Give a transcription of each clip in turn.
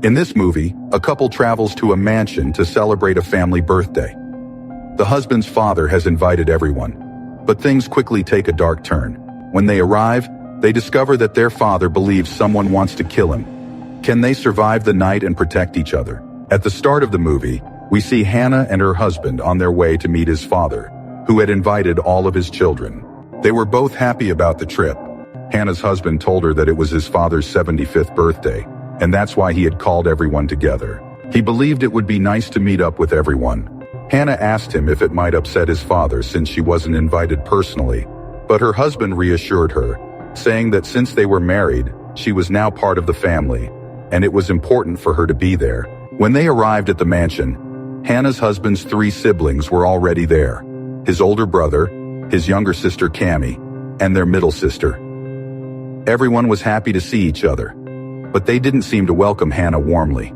In this movie, a couple travels to a mansion to celebrate a family birthday. The husband's father has invited everyone, but things quickly take a dark turn. When they arrive, they discover that their father believes someone wants to kill him. Can they survive the night and protect each other? At the start of the movie, we see Hannah and her husband on their way to meet his father, who had invited all of his children. They were both happy about the trip. Hannah's husband told her that it was his father's 75th birthday, and that's why he had called everyone together. He believed it would be nice to meet up with everyone. Hannah asked him if it might upset his father since she wasn't invited personally, but her husband reassured her, saying that since they were married, she was now part of the family, and it was important for her to be there. When they arrived at the mansion, Hannah's husband's 3 siblings were already there: his older brother, his younger sister Cammie, and their middle sister. Everyone was happy to see each other, but they didn't seem to welcome Hannah warmly.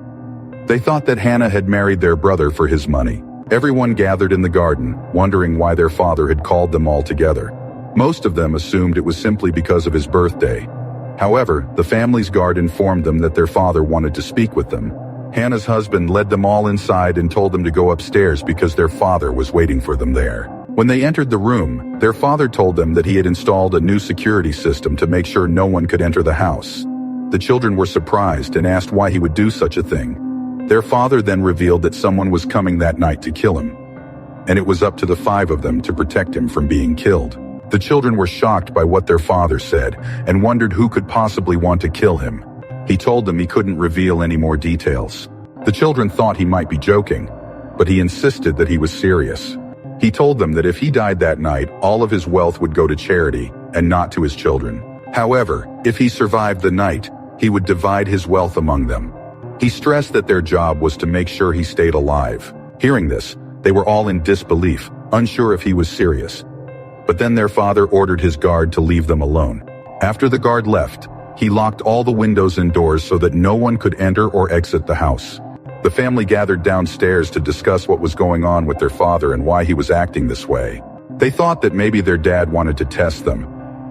They thought that Hannah had married their brother for his money. Everyone gathered in the garden, wondering why their father had called them all together. Most of them assumed it was simply because of his birthday. However, the family's guard informed them that their father wanted to speak with them. Hannah's husband led them all inside and told them to go upstairs because their father was waiting for them there. When they entered the room, their father told them that he had installed a new security system to make sure no one could enter the house. The children were surprised and asked why he would do such a thing. Their father then revealed that someone was coming that night to kill him, and it was up to the 5 of them to protect him from being killed. The children were shocked by what their father said and wondered who could possibly want to kill him. He told them he couldn't reveal any more details. The children thought he might be joking, but he insisted that he was serious. He told them that if he died that night, all of his wealth would go to charity and not to his children. However, if he survived the night, he would divide his wealth among them. He stressed that their job was to make sure he stayed alive. Hearing this, they were all in disbelief, unsure if he was serious. But then their father ordered his guard to leave them alone. After the guard left, he locked all the windows and doors so that no one could enter or exit the house. The family gathered downstairs to discuss what was going on with their father and why he was acting this way. They thought that maybe their dad wanted to test them,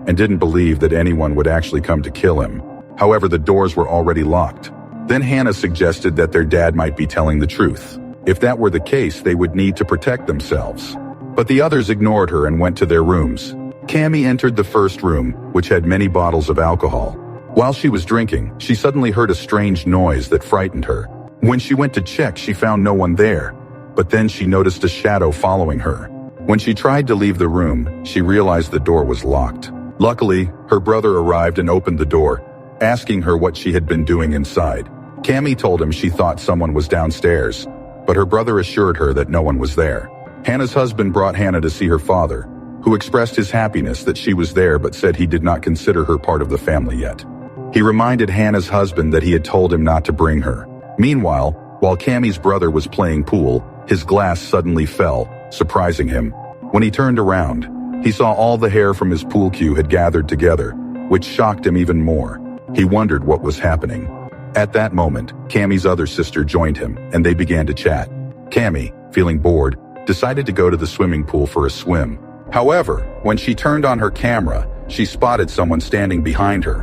and didn't believe that anyone would actually come to kill him. However, the doors were already locked. Then Hannah suggested that their dad might be telling the truth. If that were the case, they would need to protect themselves. But the others ignored her and went to their rooms. Cammie entered the first room, which had many bottles of alcohol. While she was drinking, she suddenly heard a strange noise that frightened her. When she went to check, she found no one there, but then she noticed a shadow following her. When she tried to leave the room, she realized the door was locked. Luckily, her brother arrived and opened the door, asking her what she had been doing inside. Cammie told him she thought someone was downstairs, but her brother assured her that no one was there. Hannah's husband brought Hannah to see her father, who expressed his happiness that she was there but said he did not consider her part of the family yet. He reminded Hannah's husband that he had told him not to bring her. Meanwhile, while Cammie's brother was playing pool, his glass suddenly fell, surprising him. When he turned around, he saw all the hair from his pool cue had gathered together, which shocked him even more. He wondered what was happening. At that moment, Cammie's other sister joined him, and they began to chat. Cammie, feeling bored, decided to go to the swimming pool for a swim. However, when she turned on her camera, she spotted someone standing behind her.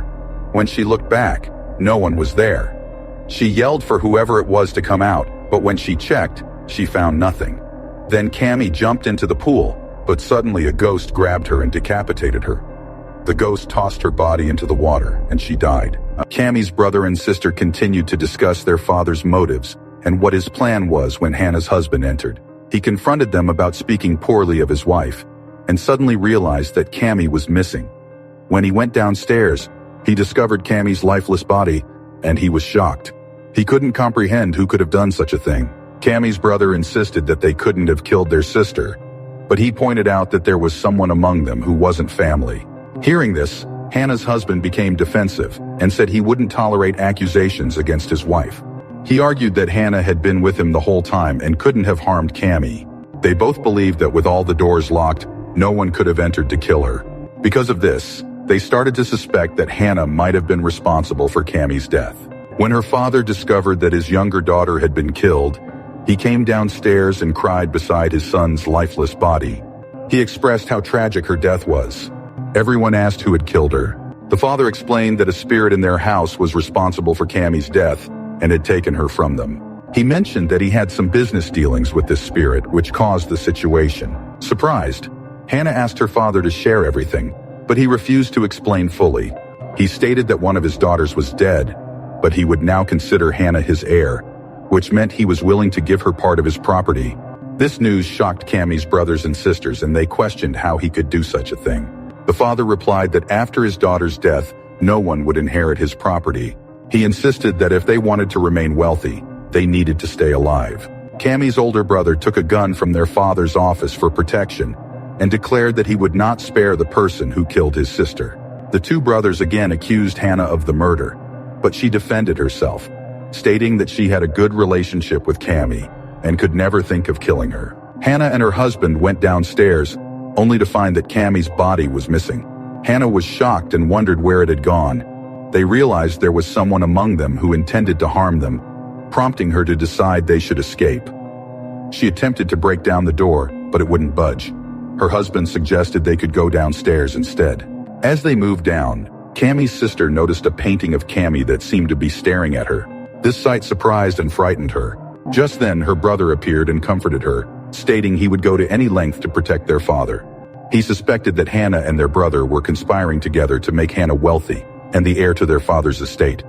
When she looked back, no one was there. She yelled for whoever it was to come out, but when she checked, she found nothing. Then Cammie jumped into the pool, but suddenly a ghost grabbed her and decapitated her. The ghost tossed her body into the water, and she died. Cammie's brother and sister continued to discuss their father's motives and what his plan was when Hannah's husband entered. He confronted them about speaking poorly of his wife, and suddenly realized that Cammie was missing. When he went downstairs, he discovered Cammie's lifeless body, and he was shocked. He couldn't comprehend who could have done such a thing. Cammie's brother insisted that they couldn't have killed their sister, but he pointed out that there was someone among them who wasn't family. Hearing this, Hannah's husband became defensive and said he wouldn't tolerate accusations against his wife. He argued that Hannah had been with him the whole time and couldn't have harmed Cammie. They both believed that with all the doors locked, no one could have entered to kill her. Because of this, they started to suspect that Hannah might have been responsible for Cammie's death. When her father discovered that his younger daughter had been killed, he came downstairs and cried beside his son's lifeless body. He expressed how tragic her death was. Everyone asked who had killed her. The father explained that a spirit in their house was responsible for Cammie's death, and had taken her from them. He mentioned that he had some business dealings with this spirit, which caused the situation. Surprised, Hannah asked her father to share everything, but he refused to explain fully. He stated that one of his daughters was dead, but he would now consider Hannah his heir, which meant he was willing to give her part of his property. This news shocked Cammie's brothers and sisters, and they questioned how he could do such a thing. The father replied that after his daughter's death, no one would inherit his property. He insisted that if they wanted to remain wealthy, they needed to stay alive. Cammie's older brother took a gun from their father's office for protection and declared that he would not spare the person who killed his sister. The two brothers again accused Hannah of the murder, but she defended herself, stating that she had a good relationship with Cammie and could never think of killing her. Hannah and her husband went downstairs, only to find that Cammie's body was missing. Hannah was shocked and wondered where it had gone. They realized there was someone among them who intended to harm them, prompting her to decide they should escape. She attempted to break down the door, but it wouldn't budge. Her husband suggested they could go downstairs instead. As they moved down, Cammie's sister noticed a painting of Cammie that seemed to be staring at her. This sight surprised and frightened her. Just then, her brother appeared and comforted her, stating he would go to any length to protect their father. He suspected that Hannah and their brother were conspiring together to make Hannah wealthy and the heir to their father's estate.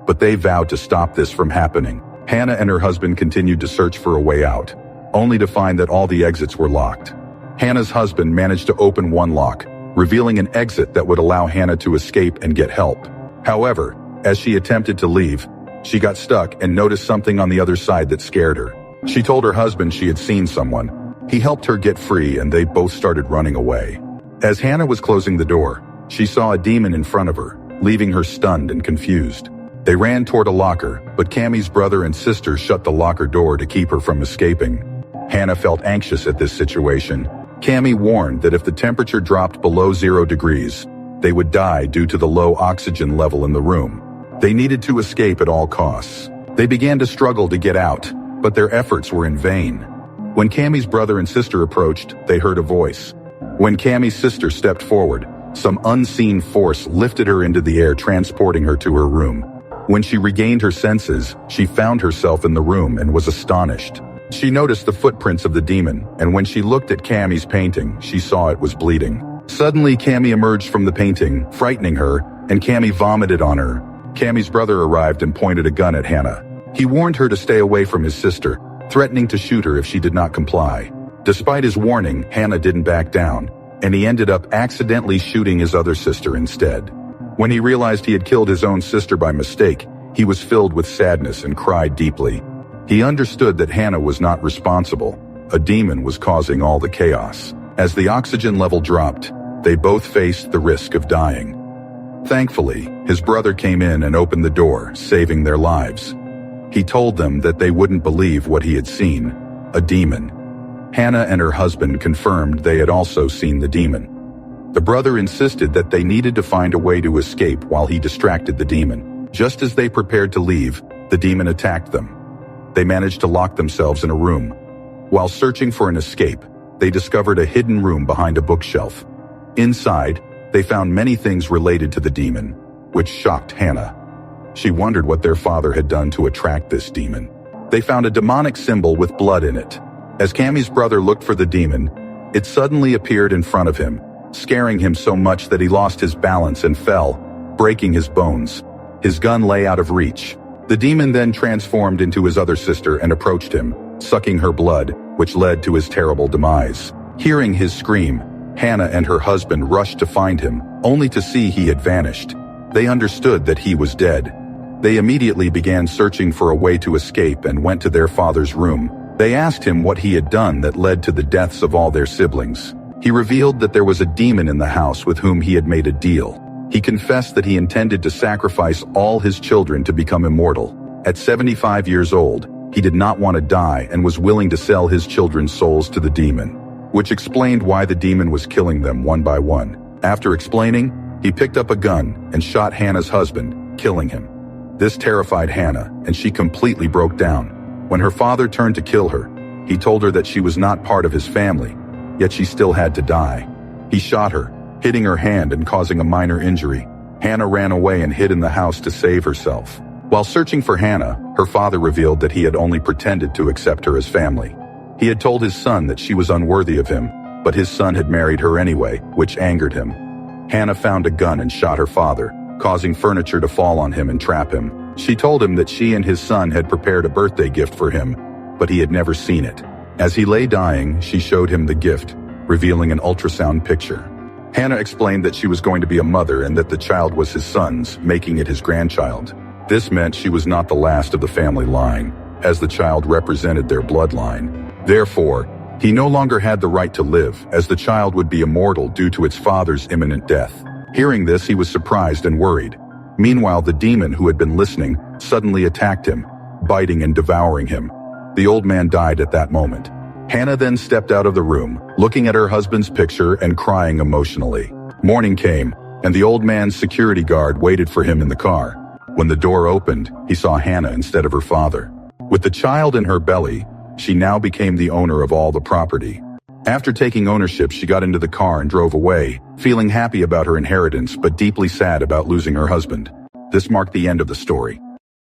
But they vowed to stop this from happening. Hannah and her husband continued to search for a way out, only to find that all the exits were locked. Hannah's husband managed to open one lock, revealing an exit that would allow Hannah to escape and get help. However, as she attempted to leave, she got stuck and noticed something on the other side that scared her. She told her husband she had seen someone. He helped her get free, and they both started running away. As Hannah was closing the door, she saw a demon in front of her, leaving her stunned and confused. They ran toward a locker, but Cammie's brother and sister shut the locker door to keep her from escaping. Hannah felt anxious at this situation. Cammie warned that if the temperature dropped below 0 degrees, they would die due to the low oxygen level in the room. They needed to escape at all costs. They began to struggle to get out, but their efforts were in vain. When Cammie's brother and sister approached, they heard a voice. When Cammie's sister stepped forward, some unseen force lifted her into the air, transporting her to her room. When she regained her senses, she found herself in the room and was astonished. She noticed the footprints of the demon, and when she looked at Cammie's painting, she saw it was bleeding. Suddenly, Cammie emerged from the painting, frightening her, and Cammie vomited on her. Cammie's brother arrived and pointed a gun at Hannah. He warned her to stay away from his sister, threatening to shoot her if she did not comply. Despite his warning, Hannah didn't back down, and he ended up accidentally shooting his other sister instead. When he realized he had killed his own sister by mistake, he was filled with sadness and cried deeply. He understood that Hannah was not responsible. A demon was causing all the chaos. As the oxygen level dropped, they both faced the risk of dying. Thankfully, his brother came in and opened the door, saving their lives. He told them that they wouldn't believe what he had seen, a demon. Hannah and her husband confirmed they had also seen the demon. The brother insisted that they needed to find a way to escape while he distracted the demon. Just as they prepared to leave, the demon attacked them. They managed to lock themselves in a room. While searching for an escape, they discovered a hidden room behind a bookshelf. Inside, they found many things related to the demon, which shocked Hannah. She wondered what their father had done to attract this demon. They found a demonic symbol with blood in it. As Cammie's brother looked for the demon, it suddenly appeared in front of him, scaring him so much that he lost his balance and fell, breaking his bones. His gun lay out of reach. The demon then transformed into his other sister and approached him, sucking her blood, which led to his terrible demise. Hearing his scream, Hannah and her husband rushed to find him, only to see he had vanished. They understood that he was dead. They immediately began searching for a way to escape and went to their father's room. They asked him what he had done that led to the deaths of all their siblings. He revealed that there was a demon in the house with whom he had made a deal. He confessed that he intended to sacrifice all his children to become immortal. At 75 years old, he did not want to die and was willing to sell his children's souls to the demon, which explained why the demon was killing them one by one. After explaining, he picked up a gun and shot Hannah's husband, killing him. This terrified Hannah, and she completely broke down. When her father turned to kill her, he told her that she was not part of his family, yet she still had to die. He shot her, hitting her hand and causing a minor injury. Hannah ran away and hid in the house to save herself. While searching for Hannah, her father revealed that he had only pretended to accept her as family. He had told his son that she was unworthy of him, but his son had married her anyway, which angered him. Hannah found a gun and shot her father, causing furniture to fall on him and trap him. She told him that she and his son had prepared a birthday gift for him, but he had never seen it. As he lay dying, she showed him the gift, revealing an ultrasound picture. Hannah explained that she was going to be a mother and that the child was his son's, making it his grandchild. This meant she was not the last of the family line, as the child represented their bloodline. Therefore, he no longer had the right to live, as the child would be immortal due to its father's imminent death. Hearing this, he was surprised and worried. Meanwhile, the demon who had been listening suddenly attacked him, biting and devouring him. The old man died at that moment. Hannah then stepped out of the room, looking at her husband's picture and crying emotionally. Morning came, and the old man's security guard waited for him in the car. When the door opened, he saw Hannah instead of her father. With the child in her belly, she now became the owner of all the property. After taking ownership, she got into the car and drove away, feeling happy about her inheritance but deeply sad about losing her husband. This marked the end of the story.